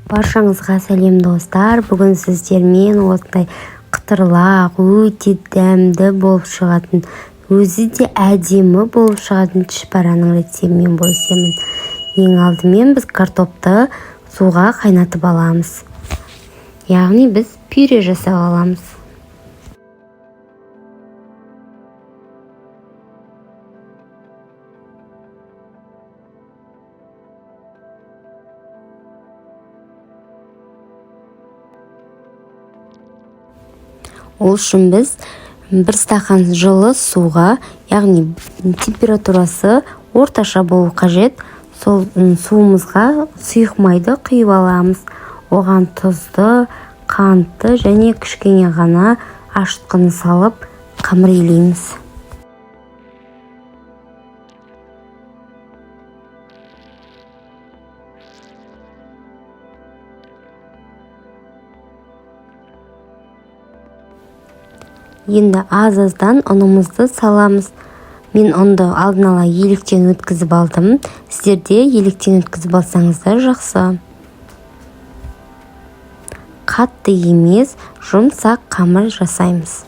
Баршаңызға сәлем достар. Бүгін сіздермен осындай қытырлақ, өте дәмді болып шығатын, өзі де әдемі болып шығатын түшпәраның рецептімен бөлісемін. Ең алдымен біз картопты суға қайнатып аламыз. Яғни біз пюре жасап аламыз. Ол үшін біз бір стақан жылы суға, яғни температурасы орташа болу қажет. Сол суымызға сұйық майды құйып аламыз. Оған тұзды, қантты және кішкене ғана ашытқыны салып қамырлейміз. Енді аз-аздан ұнымызды саламыз. Мен ұнды алдын ала електен өткізіп алдым. Сіздер де електен өткізіп алсаңыздар жақсы. Қатты емес, жұмсақ қамыр жасаймыз.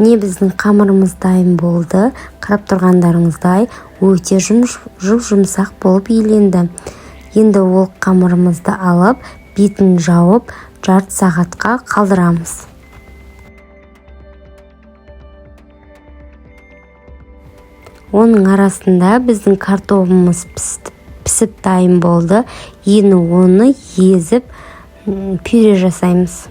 Не біздің қамырымыз дайын болды. Қарап тұрғандарыңыздай өте жұмсақ болып иленді. Енді ол қамырымызды алып, бетін жауып, жарты сағатқа қалдырамыз. Оның арасында біздің картопымыз пісіп дайын болды. Енді оны езіп пюре жасаймыз.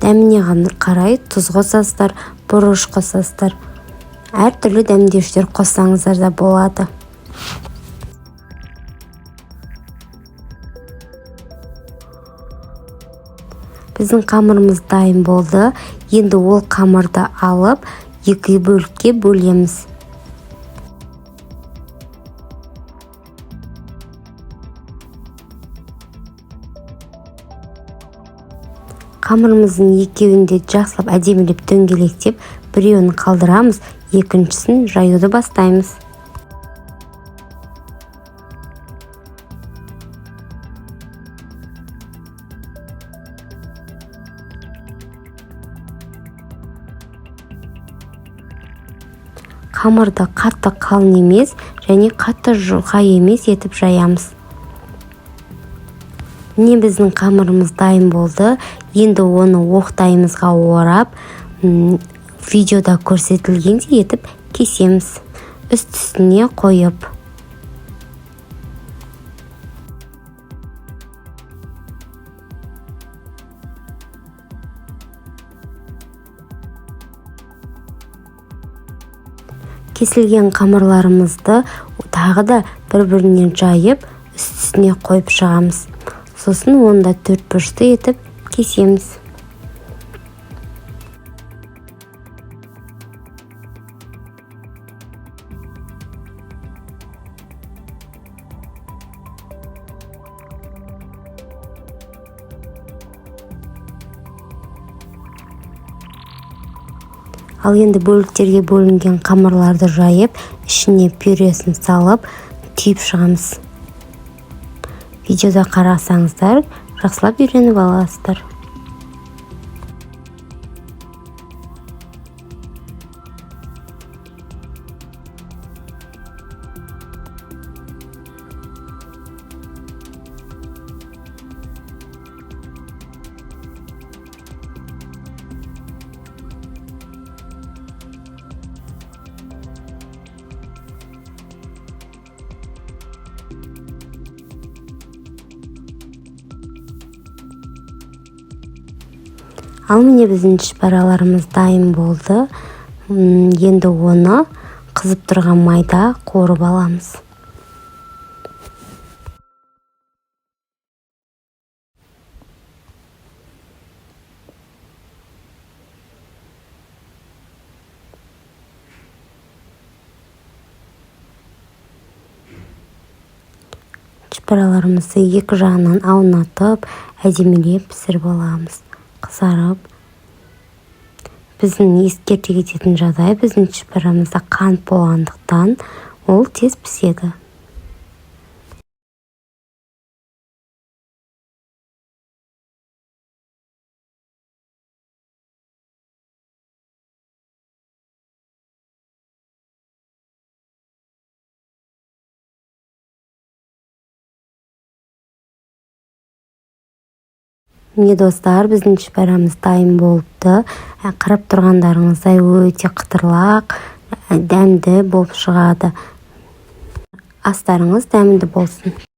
Дәміне қарай тұз қосасыздар, бұрыш қосасыздар. Әртүрлі дәмдеушілер қоссаңыздар да болады. Біздің қамырымыз дайын болды. Енді ол қамырды алып, екі бөлікке бөлеміз. Қамырымыздың екеуінде жақсылап әдемілеп дөңгелектеп, біреуін қалдырамыз, екіншісін жаюды бастаймыз. Қамырды қатты қалың емес және қатты жұқа емес етіп жаямыз. Не біздің қамырымыз дайын болды. Енді оны оқтайымызға орап, видеода көрсетілгендей етіп кесеміз. Үстіне қойып. Кесілген қамырларымызды тағы да бір-бірінен жайып, үстіне қойып шығамыз. Сосын онда төрт бұрышты етіп кесеміз. Ал енді бөліктерге бөлінген қамырларды жайып, ішіне пюресін салып, түйіп шығамыз. Видеода қарасаңыздар, жақсылап үйреніп аласыздар. Ал міне біздің шпараларымыз дайын болды. Енді оны қызып тұрған майда қорып аламыз. Шпараларымызды екі жағынан аунатып, әдемілеп пісіріп аламыз. Қызарып. Біздің ескерте кететін жағдай, біздің шпарамызда қант болғандықтан ол тез піседі. Міне достар, біздің шпарамыз дайын болыпты. Қарап тұрғандарыңыздай өте қытырлақ, дәмді болып шығады. Астарыңыз дәмді болсын.